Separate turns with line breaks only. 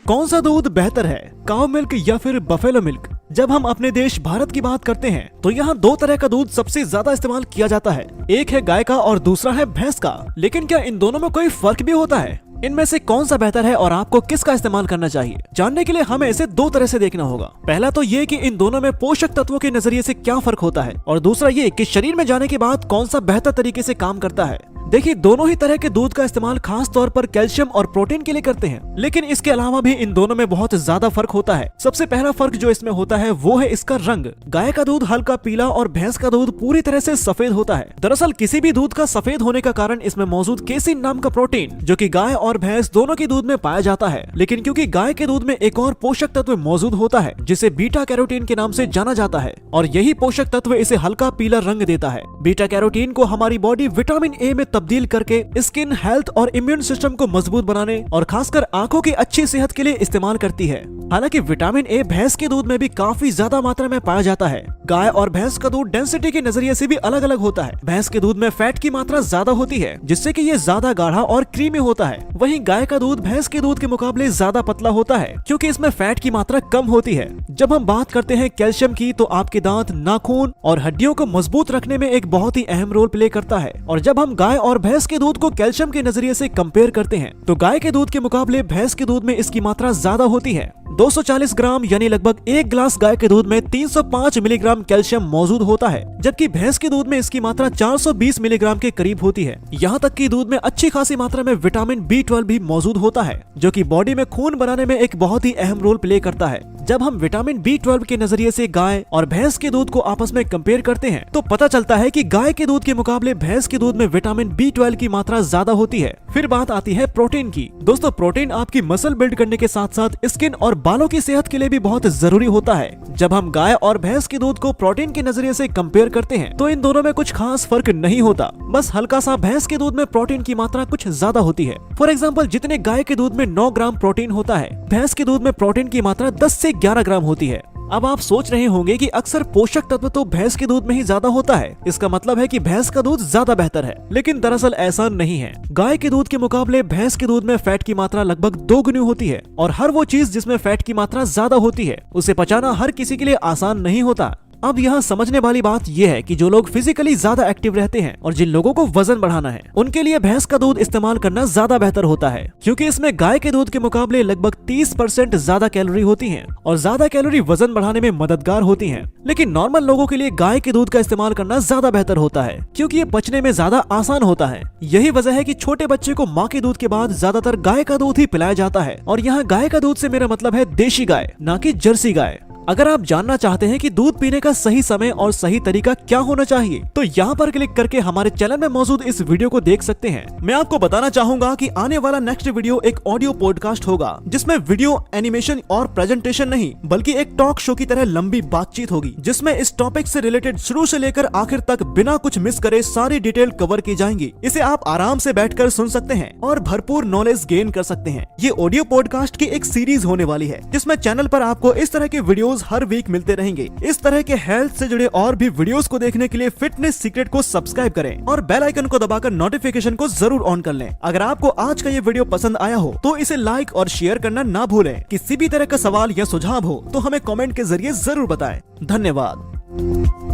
कौन सा दूध बेहतर है, काऊ मिल्क या फिर बफेलो मिल्क? जब हम अपने देश भारत की बात करते हैं तो यहाँ दो तरह का दूध सबसे ज्यादा इस्तेमाल किया जाता है। एक है गाय का और दूसरा है भैंस का। लेकिन क्या इन दोनों में कोई फर्क भी होता है? इनमें से कौन सा बेहतर है और आपको किसका इस्तेमाल करना चाहिए, जानने के लिए हमें इसे दो तरह से देखना होगा। पहला तो ये कि इन दोनों में पोषक तत्वों के नजरिए से क्या फर्क होता है, और दूसरा ये कि शरीर में जाने के बाद कौन सा बेहतर तरीके से काम करता है। देखिए, दोनों ही तरह के दूध का इस्तेमाल खास तौर पर कैल्शियम और प्रोटीन के लिए करते हैं, लेकिन इसके अलावा भी इन दोनों में बहुत ज्यादा फर्क होता है। सबसे पहला फर्क जो इसमें होता है वो है इसका रंग। गाय का दूध हल्का पीला और भैंस का दूध पूरी तरह से सफेद होता है। दरअसल किसी भी दूध का सफेद होने का कारण इसमें मौजूद केसिन नाम का प्रोटीन, जो कि गाय और भैंस दोनों के दूध में पाया जाता है। लेकिन क्योंकि गाय के दूध में एक और पोषक तत्व मौजूद होता है जिसे बीटा कैरोटीन के नाम से जाना जाता है, और यही पोषक तत्व इसे हल्का पीला रंग देता है। बीटा कैरोटीन को हमारी बॉडी विटामिन ए में तब्दील करके स्किन हेल्थ और इम्यून सिस्टम को मजबूत बनाने और खासकर आंखों की अच्छी सेहत के लिए इस्तेमाल करती है। हालांकि विटामिन ए भैंस के दूध में भी काफी ज्यादा मात्रा में पाया जाता है। गाय और भैंस का दूध डेंसिटी के नजरिए से भी अलग अलग होता है। भैंस के दूध में फैट की मात्रा ज्यादा होती है, जिससे कि ये ज्यादा गाढ़ा और क्रीमी होता है। वहीं गाय का दूध भैंस के दूध के मुकाबले ज्यादा पतला होता है, क्योंकि इसमें फैट की मात्रा कम होती है। जब हम बात करते हैं कैल्शियम की, तो आपके दांत, नाखून और हड्डियों को मजबूत रखने में एक बहुत ही अहम रोल प्ले करता है। और जब हम गाय और भैंस के दूध को कैल्शियम के नजरिए से कंपेयर करते हैं तो गाय के दूध के मुकाबले भैंस के दूध में इसकी मात्रा ज्यादा होती है। 240 ग्राम यानी लगभग एक ग्लास गाय के दूध में 305 मिलीग्राम कैल्शियम मौजूद होता है, जबकि भैंस के दूध में इसकी मात्रा 420 मिलीग्राम के करीब होती है। यहाँ तक कि दूध में अच्छी खासी मात्रा में विटामिन B12 भी मौजूद होता है, जो कि बॉडी में खून बनाने में एक बहुत ही अहम रोल प्ले करता है। जब हम विटामिन B12 के नजरिए से गाय और भैंस के दूध को आपस में कंपेयर करते हैं तो पता चलता है कि गाय के दूध के मुकाबले भैंस के दूध में विटामिन B12 की मात्रा ज्यादा होती है। फिर बात आती है प्रोटीन की। दोस्तों, प्रोटीन आपकी मसल बिल्ड करने के साथ साथ स्किन और बालों की सेहत के लिए भी बहुत जरूरी होता है। जब हम गाय और भैंस के दूध को प्रोटीन के नजरिए से कंपेयर करते हैं तो इन दोनों में कुछ खास फर्क नहीं होता, बस हल्का सा भैंस के दूध में प्रोटीन की मात्रा कुछ ज्यादा होती है। फॉर एग्जाम्पल, जितने गाय के दूध में 9 ग्राम प्रोटीन होता है, भैंस के दूध में प्रोटीन की मात्रा 10 से 11 ग्राम होती है। अब आप सोच रहे होंगे कि अक्सर पोषक तत्व तो भैंस के दूध में ही ज्यादा होता है, इसका मतलब है कि भैंस का दूध ज्यादा बेहतर है। लेकिन दरअसल ऐसा नहीं है। गाय के दूध के मुकाबले भैंस के दूध में फैट की मात्रा लगभग 2 गुनी होती है, और हर वो चीज जिसमें फैट की मात्रा ज्यादा होती है उसे पचाना हर किसी के लिए आसान नहीं होता। अब यहाँ समझने वाली बात यह है कि जो लोग फिजिकली ज्यादा एक्टिव रहते हैं और जिन लोगों को वजन बढ़ाना है, उनके लिए भैंस का दूध इस्तेमाल करना ज्यादा बेहतर होता है, क्योंकि इसमें गाय के दूध के मुकाबले लगभग 30% ज्यादा कैलोरी होती हैं, और ज्यादा कैलोरी वजन बढ़ाने में मददगार होती हैं। लेकिन नॉर्मल लोगों के लिए गाय के दूध का इस्तेमाल करना ज्यादा बेहतर होता है, क्योंकि ये पचने में ज्यादा आसान होता है। यही वजह है कि छोटे बच्चे को माँ के दूध के बाद ज्यादातर गाय का दूध ही पिलाया जाता है। और यहाँ गाय का दूध से मेरा मतलब है देशी गाय, न कि जर्सी गाय। अगर आप जानना चाहते हैं कि दूध पीने का सही समय और सही तरीका क्या होना चाहिए, तो यहाँ पर क्लिक करके हमारे चैनल में मौजूद इस वीडियो को देख सकते हैं। मैं आपको बताना चाहूंगा कि आने वाला नेक्स्ट वीडियो एक ऑडियो पॉडकास्ट होगा, जिसमें वीडियो, एनिमेशन और प्रेजेंटेशन नहीं बल्कि एक टॉक शो की तरह लंबी बातचीत होगी, जिसमें इस टॉपिक से रिलेटेड शुरू से लेकर आखिर तक बिना कुछ मिस करे सारी डिटेल कवर की जाएंगी। इसे आप आराम से बैठकर सुन सकते हैं और भरपूर नॉलेज गेन कर सकते हैं। ये ऑडियो पॉडकास्ट की एक सीरीज होने वाली है, जिसमें चैनल पर आपको इस तरह के वीडियो हर वीक मिलते रहेंगे। इस तरह के हेल्थ से जुड़े और भी वीडियोस को देखने के लिए फिटनेस सीक्रेट को सब्सक्राइब करें और बेल आइकन को दबाकर नोटिफिकेशन को जरूर ऑन कर लें। अगर आपको आज का ये वीडियो पसंद आया हो तो इसे लाइक और शेयर करना ना भूलें। किसी भी तरह का सवाल या सुझाव हो तो हमें कमेंट के जरिए जरूर बताएं। धन्यवाद।